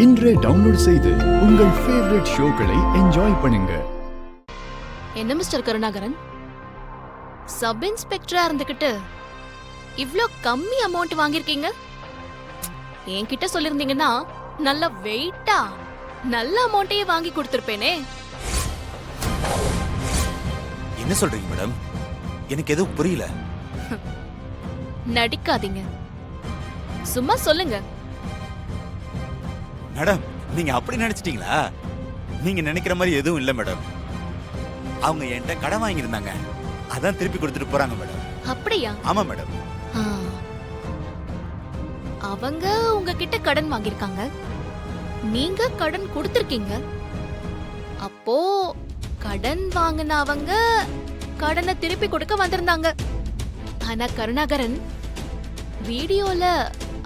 இன்றே டவுன்லோட் செய்து உங்கள் ஃபேவரட் ஷோக்களை என்ஜாய் பண்ணுங்க. என்ன மிஸ்டர் கருணாகரன், சப் இன்ஸ்பெக்டரா இருந்துகிட்டு இவ்ளோ கம்மி அமௌண்ட் வாங்கிருக்கீங்க? என்கிட்ட சொல்லிருந்தீங்கன்னா நல்ல வெயிட்டா நல்ல அமௌண்ட்டையே வாங்கி கொடுத்திருப்பேனே. என்ன சொல்றீங்க மேடம்? எனக்கு எதுவும் புரியல. நடிக்காதீங்க, சும்மா சொல்லுங்க. மேடம், நீங்க அப்படி நினைச்சிட்டீங்களா? நீங்க நினைக்கிற மாதிரி எதுவும் இல்ல மேடம். அவங்க என்கிட்ட கடன் வாங்கியிருந்தாங்க, அதான் திருப்பி கொடுத்துட்டு போறாங்க மேடம். அப்படியா? ஆமா மேடம். அவங்க உங்ககிட்ட கடன் வாங்கிருக்காங்க, நீங்க கடன் கொடுத்திருக்கீங்க. அப்போ கடன் வாங்கின அவங்க கடனை திருப்பி கொடுக்க வந்திருந்தாங்க. ஆனா கருணாகரன், வீடியோல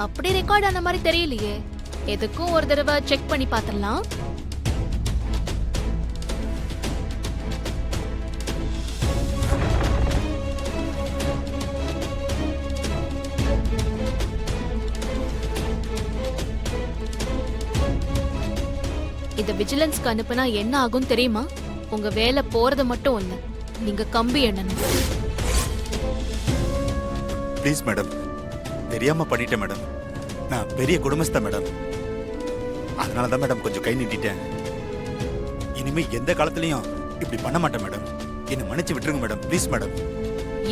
அப்படி ரெக்கார்ட் ஆன மாதிரி தெரியலையே. எதுக்கும் ஒரு தடவை செக் பண்ணி பார்த்துடலாம். இத விஜிலன்ஸ்க்கு அனுப்புனா என்ன ஆகும் தெரியுமா? உங்க வேலை போறது மட்டும் இல்ல, நீங்க கம்பி எண்ணணும். ப்ளீஸ் மேடம், தெரியாம பண்ணிட்டேன் மேடம். நான் பெரிய குடும்பஸ்தான் மேடம். அதனாலதான் மேடம் கொஞ்சம் கை நீட்டிட்டேன். இனிமே எந்த காலத்திலயும் இப்படி பண்ண மாட்டேன் மேடம். என்ன மன்னிச்சு விட்டுருங்க மேடம், ப்ளீஸ் மேடம்.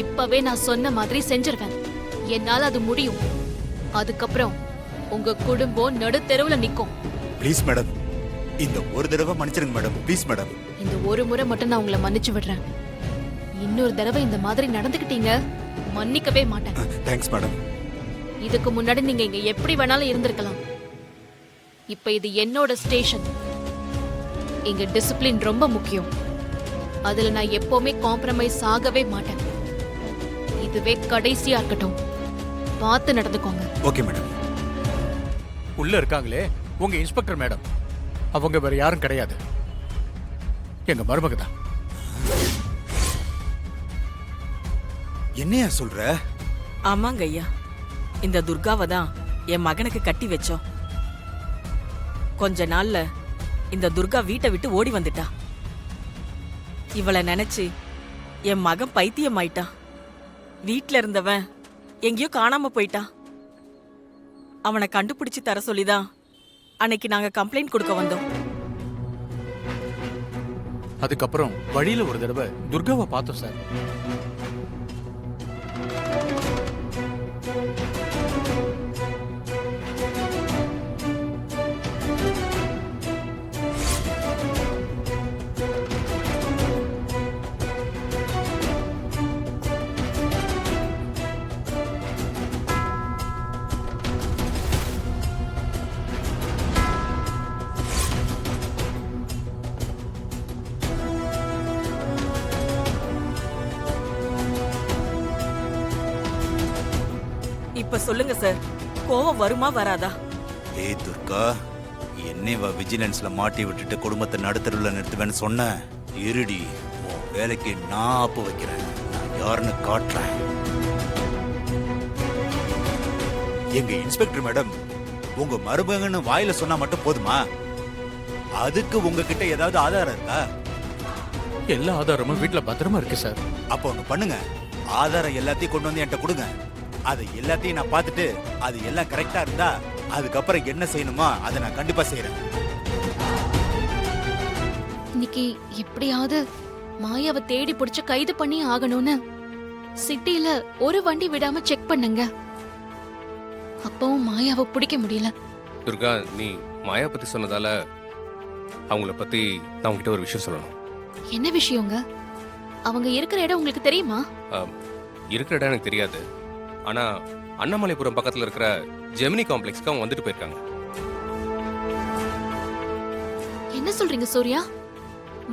இப்பவே நான் சொன்ன மாதிரி செஞ்சிருவேன். என்னால அது முடியும். அதுக்கப்புறம் உங்க குடும்பம் நடு தெருவுல நிக்கும். ப்ளீஸ் மேடம், இந்த ஒரு தடவை மன்னிச்சிருங்க மேடம், ப்ளீஸ் மேடம். இந்த ஒரு முறை மட்டும் நான் உங்களை மன்னிச்சு விடுறேன். இன்னொரு தடவை இந்த மாதிரி நடந்துக்கிட்டீங்க, மன்னிக்கவே மாட்டேன். Thanks madam. இதுக்கு முன்னாடி நீங்க இங்க எப்படி வேணாலும் இருந்திருக்கலாம். இப்ப இது என்னோட ஸ்டேஷன். இங்க டிசிப்ளின் ரொம்ப முக்கியம். அதுல நான் எப்பவுமே காம்ப்ரமைஸ் ஆகவே மாட்டேன். இதுவே கடைசியா இருக்கட்டும். பார்த்து நடந்துக்கோங்க. Okay madam. உள்ள இருக்காங்களே உங்க இன்ஸ்பெக்டர் மேடம், அவங்க வேற யாரும் கிடையாது, எங்க மருமக தான். என்னையா சொல்ற? ஆமாங்க ஐயா, இந்த துர்காவை தான் என் மகனுக்கு கட்டி வச்சோம். கொஞ்ச நாள்ல இந்த துர்கா வீட்டை விட்டு ஓடி வந்துட்டா. இவளை நினைச்சு என் மகன் பைத்தியம் ஆயிட்டான். வீட்ல இருந்தவன் எங்கேயோ காணாம போயிட்டான். அவனை கண்டுபிடிச்சு தர சொல்லிதான் அன்னைக்கு நாங்க கம்ப்ளைண்ட் கொடுக்க வந்தோம். அதுக்கப்புறம் வழியில ஒரு தடவை துர்காவை பார்த்தோம் சார். இப்ப சொல்லுங்க சார், கோவம் வருமா வராதா? ஏய் துர்கா, என்னைவா விஜிலன்ஸ்ல மாட்டி விட்டுட்டு குடும்பத்தை நடுத்தருவில் நிறுத்துவேன்னு சொன்ன? இருடி, உன் வேலைக்கு நான் ஆப்பு வைக்கிறேன். நான் யாருன்னு காட்டுறேன். எங்க இன்ஸ்பெக்டர் மேடம், உங்க மருமகன்னு வாயில சொன்னா மட்டும் போதுமா? அதுக்கு உங்ககிட்ட ஏதாவது ஆதாரம் இருக்கா? எல்லா ஆதாரமும் வீட்டுல பத்திரமா இருக்கு சார். அப்ப ஒண்ணு பண்ணுங்க, ஆதாரம் எல்லாத்தையும் கொண்டு வந்து என்கிட்ட கொடுங்க. அது எல்லாத்தையும் நான் பார்த்துட்டு அது எல்லாம் கரெக்டா இருந்தா அதுக்கப்புறம் என்ன செய்யணுமோ அதை நான் கண்டிப்பா செய்யறேன். இன்னைக்கு எப்படியாவது மாயாவை தேடி பிடிச்சு கைது பண்ணி ஆகணும்னு சிட்டில ஒரு வண்டி விடாம செக் பண்ணுங்க. அப்பவும் மாயாவை பிடிக்க முடியல. துர்கா, நீ மாயா பத்தி சொன்னதால அவங்கள பத்தி நான் உங்ககிட்ட ஒரு விஷயம் சொல்லணும். என்ன விஷயங்க? அவங்க இருக்கிற இடம் உங்களுக்கு தெரியுமா? இருக்கிற இடம் எனக்கு தெரியாது. ஆனா அண்ணாமலைபுரம் பக்கத்துல இருக்கிற ஜெமினி காம்ப்ளெக்ஸ்க்கு அவங்க வந்துட்டு போயிருக்காங்க. என்ன சொல்றீங்க சூர்யா?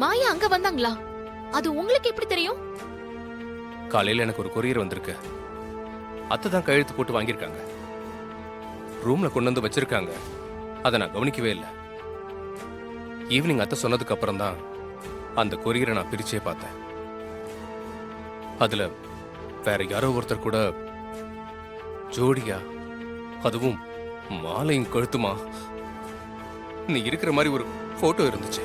மாயா அங்க வந்தாங்களா? அது உங்களுக்கு எப்படி தெரியும்? காலையில எனக்கு ஒரு கொரியர் வந்திருக்கு. அத்தை தான் கையெழுத்து போட்டு வாங்கியிருக்காங்க. ரூம்ல கொண்டு வந்து வச்சிருக்காங்க. அதை நான் கவனிக்கவே இல்லை. ஈவினிங் அத்தை சொன்னதுக்கு அப்புறம் தான் அந்த கொரியரை நான் பிரிச்சே பார்த்தேன். அதுல வேற யாரோ ஒருத்தர் கூட ஜோடியா, அதுவும் மாலையும் கழுத்துமா நீ இருக்கிற மாதிரி ஒரு போட்டோ இருந்துச்சு.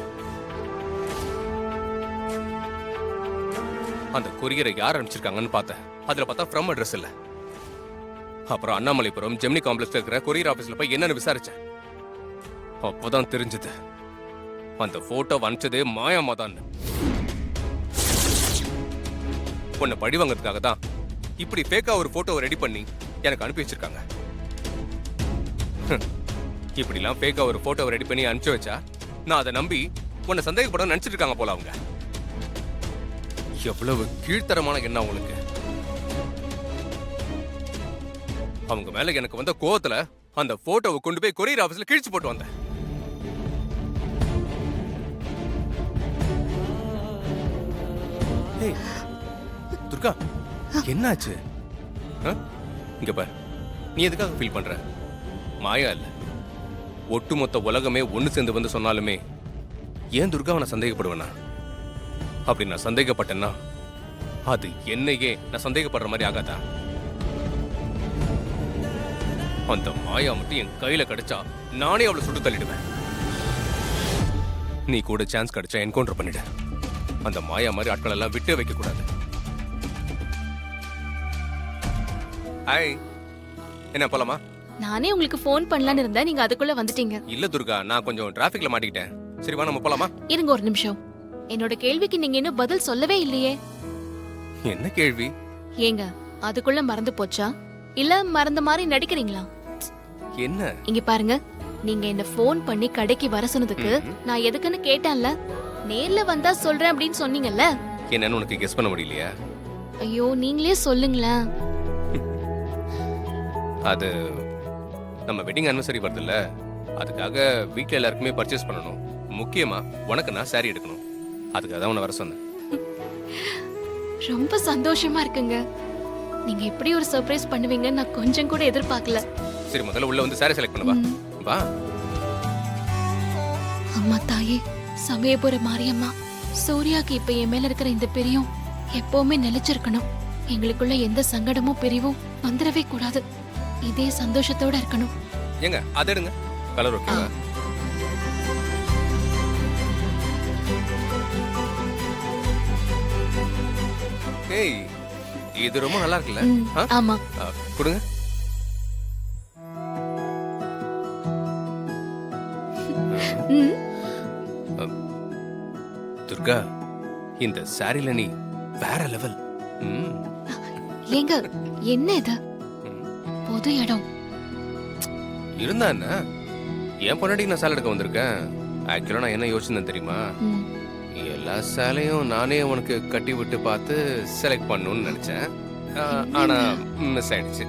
அந்த கொரியரை யார் அனுப்பிச்சிருக்காங்கன்னு பார்த்தேன். அதுல பார்த்தா ஃப்ரம் அட்ரஸ் இல்ல. அப்புறம் அண்ணாமலைபுரம் ஜெமினி காம்ப்ளெக்ஸ்ல இருக்கிற கொரியர் ஆபீஸ்ல போய் என்னன்னு விசாரிச்சேன். அப்போதான் தெரிஞ்சது அந்த போட்டோ அனுப்பிச்சதே மாயாமா தான். உன்னை பழி வாங்கிறதுக்காக தான் இப்படி ஃபேக்கா ஒரு போட்டோவை ரெடி பண்ணி எனக்கு அனுப்பி வச்சிருக்காங்க. இப்படிலாம் ஃபேக்கா ஒரு போட்டோவை ரெடி பண்ணி அனுப்பிச்சு வச்சா நான் அதை நம்பி உன்னை சந்தேகப்பட நினைச்சிட்டு இருக்காங்க போல அவங்க. எவ்வளவு கீழ்த்தரமான எண்ணம் உங்களுக்கு. அவங்க மேல எனக்கு வந்த கோவத்துல அந்த போட்டோவை கொண்டு போய் கொரியர் ஆபீஸ்ல கிழிச்சு போட்டு வந்தேன். ஏய், துர்கா என்னாச்சு? ஆ? இங்க பாரு, நீ எதுக்காக ஃபீல் பண்ற? மாயா இல்ல, ஒட்டுமொத்த உலகமே ஒண்ணு சேர்ந்து வந்து சொன்னாலுமே ஏன் துர்காவை நான் சந்தேகப்படுவேனா? அப்படி நான் சந்தேகப்பட்டேன்னா அது என்னையே நான் சந்தேகப்படுற மாதிரி ஆகாதா? அந்த மாயா மட்டும் என் கையில கிடைச்சா நானே அவளை சுட்டு தள்ளிடுவேன். நீ கூட சான்ஸ் கிடைச்சா என்கவுண்டர் பண்ணிடு. அந்த மாயா மாதிரி ஆட்கள் எல்லாம் விட்டு வைக்க கூடாது. ஹாய், என்ன போலாமா? நானே உங்களுக்கு ஃபோன் பண்ணலான்னு இருந்தேன், நீங்க அதுக்குள்ள வந்துட்டீங்க. இல்ல துர்கா, நான் கொஞ்சம் டிராபிக்ல மாட்டிக்கிட்டேன். சரி வா, நம்ம போலாமா? இருங்க ஒரு நிமிஷம். என்னோட கேள்விக்கு நீங்க இன்னும் பதில் சொல்லவே இல்லையே. என்ன கேள்வி? ஏங்க அதுக்குள்ள மறந்து போச்சா இல்ல மறந்த மாதிரி நடிக்கிறீங்களா? என்ன? இங்க பாருங்க, நீங்க என்ன ஃபோன் பண்ணி கடைக்கு வர சொன்னதுக்கு நான் எதுக்குன்னு கேட்டேன்ல, நேர்ல வந்தா சொல்றேன் அப்படின்னு சொன்னீங்கல்ல. என்னன்னு உனக்கு கெஸ் பண்ண முடியலையா? ஐயோ நீங்களே சொல்லுங்களேன். அது நம்ம வெட்டிங் அனிவர்சரி வருதுல்ல, அதுக்காக வீட்ல எல்லாருக்குமே பர்ச்சேஸ் பண்ணணும். முக்கியமா உனக்கு நான் saree எடுக்கணும். அதுக்காக தான் உன்னை வர சொன்னேன். ரொம்ப சந்தோஷமா இருக்குங்க. நீங்க இப்படி ஒரு சர்ப்ரைஸ் பண்ணுவீங்கன்னு நான் கொஞ்சம் கூட எதிர்பார்க்கல. சரி முதல்ல உள்ள வந்து saree செலக்ட் பண்ண வா. அம்மா தாயே, சமயபுர மாரியம்மா, சூர்யாக்கு இப்ப என் மேல இருக்கிற இந்த பிரியம் எப்பவுமே நிலைச்சிருக்கணும். எங்களுக்குள்ள எந்த சங்கடமும் பிரிவும் வந்துடவே கூடாது. இதே சந்தோஷத்தோட இருக்கணும். ஏங்க அதை எடுங்க, கலர் ஓகேவா? ஏய், இது ரொம்ப நல்லா இருக்குல்ல? ஆ? ஆமா. கொடுங்க. ம். துர்கா, இந்த சாரில நீ வேற லெவல். ஏங்க என்ன இது? பொது இடம். இருந்தா என்ன? என் பொண்டாட்டி நான் சேலை எடுக்க வந்திருக்கேன். ஆக்சுவலா நான் என்ன யோசிச்சேன் தெரியுமா? ம். எல்லா சேலையும் நானே உனக்கு கட்டி விட்டு பார்த்து செலக்ட் பண்ணணும்னு நினைச்சேன். ஆனா மிஸ் ஆயிடுச்சு.